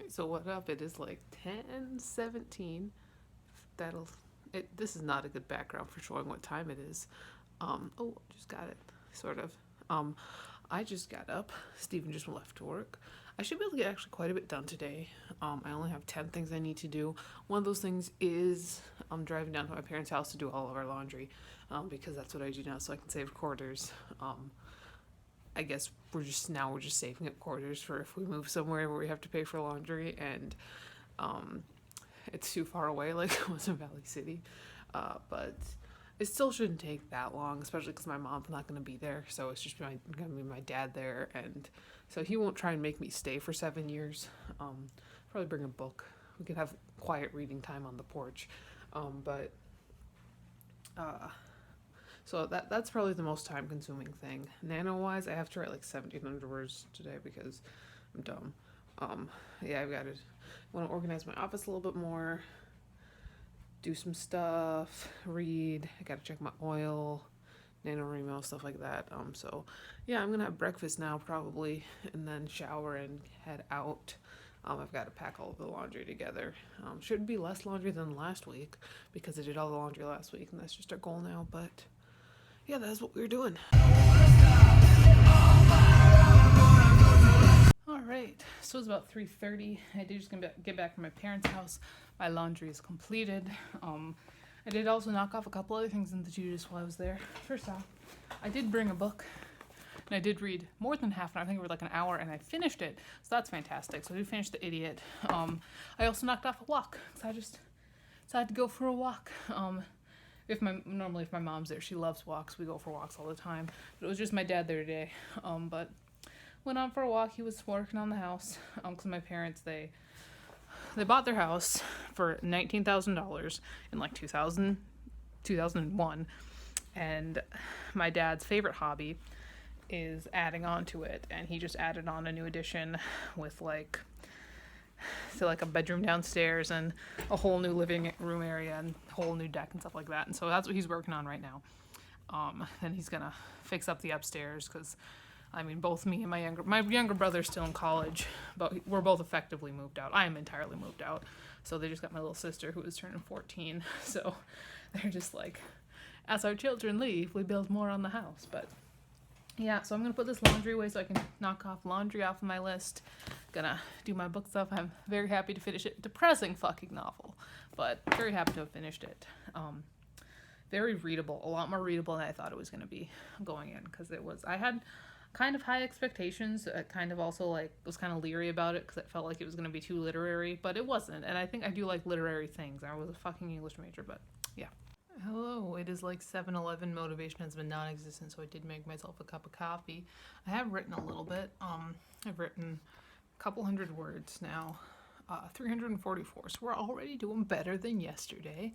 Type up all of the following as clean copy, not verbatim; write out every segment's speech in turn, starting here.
So what up? It is like 10:17. This is not a good background for showing what time it is. Oh, just got it. Sort of. Um, I just got up. Steven just left to work. I should be able to get actually quite a bit done today. I only have 10 things I need to do. One of those things is I'm driving down to my parents' house to do all of our laundry, because that's what I do now, so I can save quarters. I guess we're just saving up quarters for if we move somewhere where we have to pay for laundry, and um, it's too far away, like Wasn't Valley City. But it still shouldn't take that long, especially because my mom's not going to be there. So it's just going to be my dad there, and so he won't try and make me stay for 7 years. Probably bring a book. We could have quiet reading time on the porch. But so that's probably the most time consuming thing. Nano wise, I have to write like 1,700 words today because I'm dumb. Yeah, I've got to want to organize my office a little bit more, do some stuff, read. I got to check my oil, NaNo stuff like that. So yeah, I'm gonna have breakfast now probably, and then shower and head out. I've got to pack all of the laundry together. Should be less laundry than last week because I did all the laundry last week, and that's just our goal now. But yeah, that's what we were doing. All right, so it's about 3:30. I did just get back from my parents' house. My laundry is completed. I did also knock off a couple other things in the to-do list while I was there. First off, I did bring a book, and I did read more than half an hour. I think it was like an hour, and I finished it. So that's fantastic. So I did finish The Idiot. I also knocked off a walk, so I just decided to go for a walk. If my mom's there, she loves walks. We go for walks all the time. But it was just my dad there today. But went on for a walk. He was working on the house. Because my parents, they bought their house for $19,000 in like 2001. And my dad's favorite hobby is adding on to it. And he just added on a new addition with like a bedroom downstairs and a whole new living room area and a whole new deck and stuff like that. And so that's what he's working on right now. And he's gonna fix up the upstairs because, I mean, both me and my younger brother's still in college, but we're both effectively moved out. I am entirely moved out. So they just got my little sister who is turning 14. So they're just like, as our children leave, we build more on the house. But yeah, so I'm going to put this laundry away so I can knock off laundry off of my list. Gonna do my book stuff. I'm very happy to finish it. Depressing fucking novel, but very happy to have finished it. Very readable, a lot more readable than I thought it was going to be going in, because I had kind of high expectations. I kind of also was kind of leery about it because it felt like it was going to be too literary, but it wasn't. And I think I do like literary things. I was a fucking English major, but yeah. Hello, it is like 7:11. Motivation has been non-existent, so I did make myself a cup of coffee. I have written a little bit. I've written a couple hundred words now, 344. So we're already doing better than yesterday.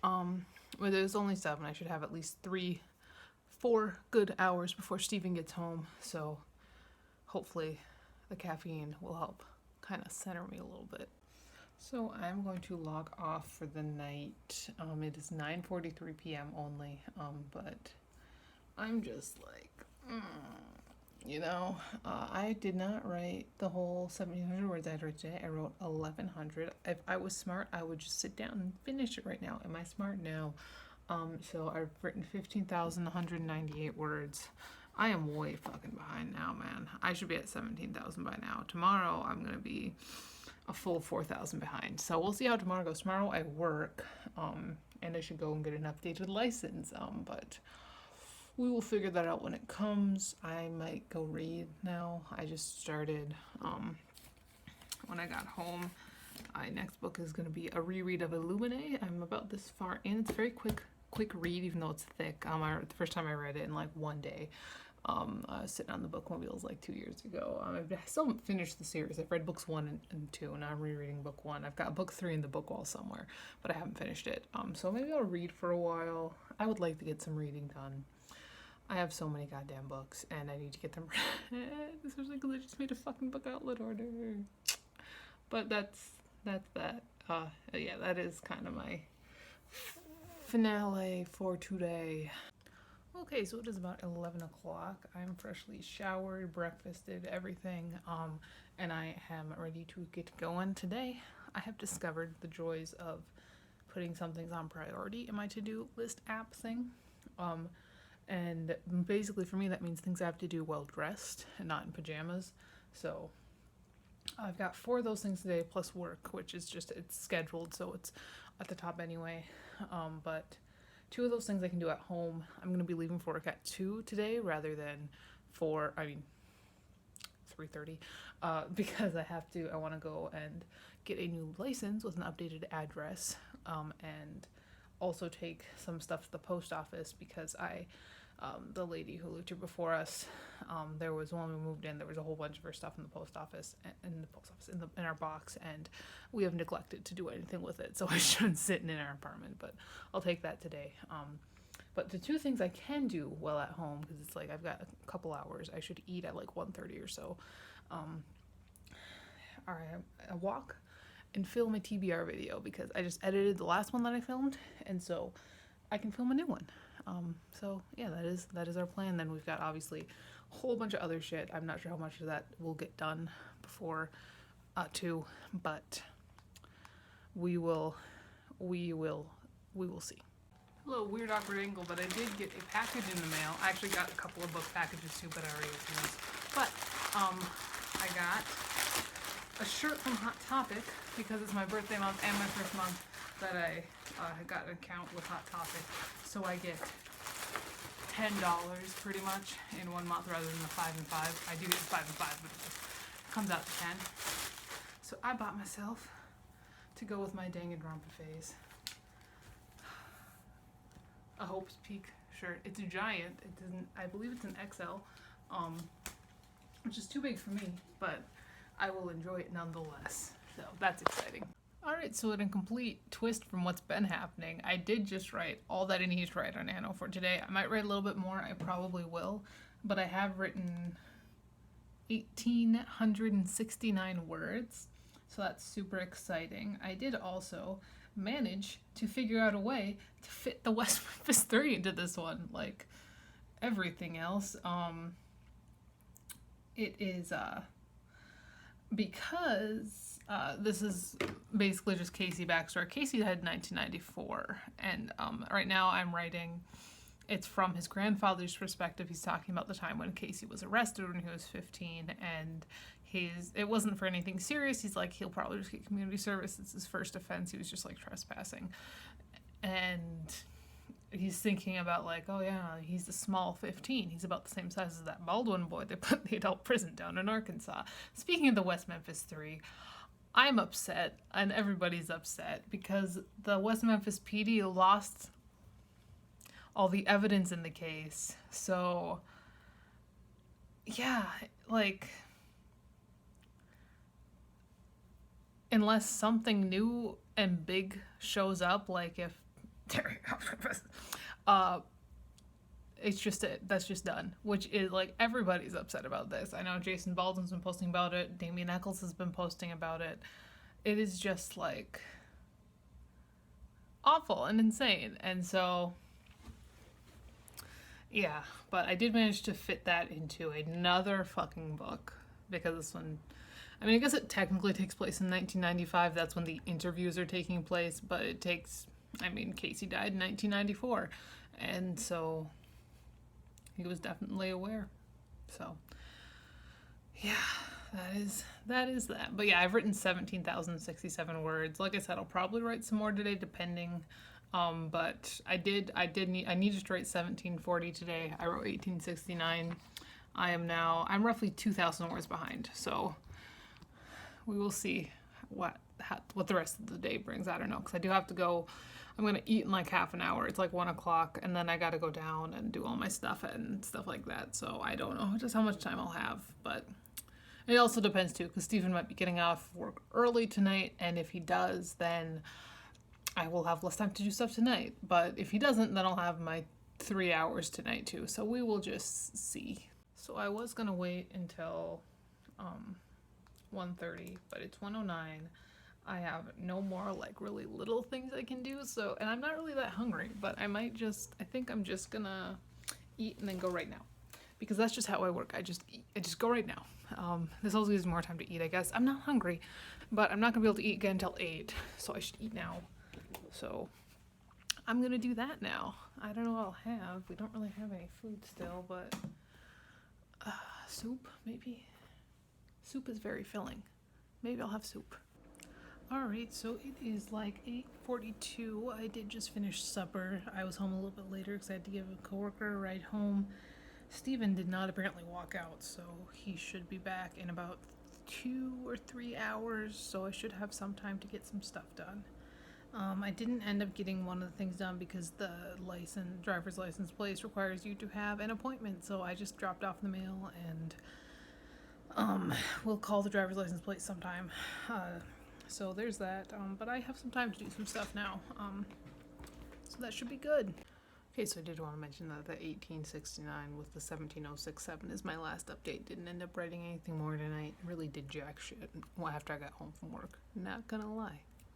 But it was only 7. I should have at least 4 good hours before Steven gets home. So hopefully the caffeine will help kind of center me a little bit. So I'm going to log off for the night. It is 9:43 p.m. only, but I'm just like, I did not write the whole 1,700 words I wrote today. I wrote 1,100. If I was smart, I would just sit down and finish it right now. Am I smart? No. So I've written 15,198 words. I am way fucking behind now, man. I should be at 17,000 by now. Tomorrow I'm gonna be a full 4,000 behind. So we'll see how tomorrow goes. Tomorrow I work, and I should go and get an updated license. But we will figure that out when it comes. I might go read now. I just started, when I got home. My next book is going to be a reread of Illuminae. I'm about this far in. It's a very quick read, even though it's thick. The first time I read it in like one day. I was sitting on the bookmobiles like 2 years ago. I still haven't finished the series. I've read books 1 and 2, and now I'm rereading book 1. I've got book 3 in the book wall somewhere, but I haven't finished it. So maybe I'll read for a while. I would like to get some reading done. I have so many goddamn books, and I need to get them read, especially because I just made a fucking book outlet order. But that's that. That is kind of my finale for today. Okay, so it is about 11 o'clock. I'm freshly showered, breakfasted, everything, and I am ready to get going. Today, I have discovered the joys of putting some things on priority in my to-do list app thing. Um, and basically for me, that means things I have to do well dressed and not in pajamas. So I've got 4 of those things today, plus work, which is just, it's scheduled, so it's at the top anyway. But 2 of those things I can do at home. I'm going to be leaving for work at 2 today rather than 3:30, because I want to go and get a new license with an updated address, and also take some stuff to the post office because the lady who lived here before us, there was when we moved in, there was a whole bunch of her stuff in the post office, in our box, and we have neglected to do anything with it, so it's just sitting in our apartment. But I'll take that today. But the 2 things I can do well at home, because it's like I've got a couple hours, I should eat at like 1:30 or so, are a walk and film a TBR video, because I just edited the last one that I filmed, and so I can film a new one. So yeah, that is our plan. Then we've got obviously a whole bunch of other shit. I'm not sure how much of that will get done before 2, but we will see. A little weird awkward angle, but I did get a package in the mail. I actually got a couple of book packages too, but I already opened those. But I got a shirt from Hot Topic because it's my birthday month and my first month that I got an account with Hot Topic, so I get $10 pretty much in 1 month rather than the 5 and 5. I do get the 5 and 5, but it just comes out to 10. So I bought myself, to go with my Danganronpa phase, a Hope's Peak shirt. It's a giant. I believe it's an XL, which is too big for me, but I will enjoy it nonetheless. So that's exciting. Alright, so in a complete twist from what's been happening, I did just write all that I need to write on NaNo for today. I might write a little bit more, I probably will, but I have written 1,869 words, so that's super exciting. I did also manage to figure out a way to fit the West Memphis 3 into this one, like everything else. It is, because this is basically just Casey backstory. Casey died in 1994, and right now I'm writing, it's from his grandfather's perspective. He's talking about the time when Casey was arrested when he was 15, and it wasn't for anything serious. He's like, he'll probably just get community service. It's his first offense. He was just like trespassing. And he's thinking about like, oh yeah, he's a small 15. He's about the same size as that Baldwin boy they put in the adult prison down in Arkansas. Speaking of the West Memphis 3, I'm upset, and everybody's upset, because the West Memphis PD lost all the evidence in the case. So yeah, like, unless something new and big shows up, like if that's just done, which is like, everybody's upset about this. I know Jason Baldwin's been posting about it, Damien Eccles has been posting about it. It is just like awful and insane. And so yeah, but I did manage to fit that into another fucking book, because this one, I mean, I guess it technically takes place in 1995. That's when the interviews are taking place, but Casey died in 1994, and so he was definitely aware. So yeah, that is that. But yeah, I've written 17,067 words. Like I said, I'll probably write some more today, depending. But I needed to write 1740 today. I wrote 1869. I'm roughly 2,000 words behind. So we will see what the rest of the day brings. I don't know, because I do have to go. I'm gonna eat in like half an hour. It's like 1 o'clock, and then I gotta go down and do all my stuff and stuff like that. So I don't know just how much time I'll have, but it also depends too, because Stephen might be getting off work early tonight, and if he does, then I will have less time to do stuff tonight. But if he doesn't, then I'll have my 3 hours tonight too. So we will just see. So I was gonna wait until 1:30, but it's 1:09. I have no more like really little things I can do, so, and I'm not really that hungry, but I think I'm just gonna eat, and then go right now. Because that's just how I work. I just go right now. This also gives me more time to eat, I guess. I'm not hungry, but I'm not gonna be able to eat again until 8, so I should eat now. So I'm gonna do that now. I don't know what I'll have. We don't really have any food still, but soup, maybe? Soup is very filling. Maybe I'll have soup. Alright, so it is like 8:42. I did just finish supper. I was home a little bit later because I had to give a coworker a ride home. Steven did not apparently walk out, so he should be back in about 2 or 3 hours, so I should have some time to get some stuff done. I didn't end up getting one of the things done because the driver's license place requires you to have an appointment, so I just dropped off the mail and we'll call the driver's license place sometime. So there's that, but I have some time to do some stuff now, so that should be good. Okay, so I did want to mention that the 1869 with the 17067 is my last update. Didn't end up writing anything more tonight. Really did jack shit after I got home from work. Not gonna lie.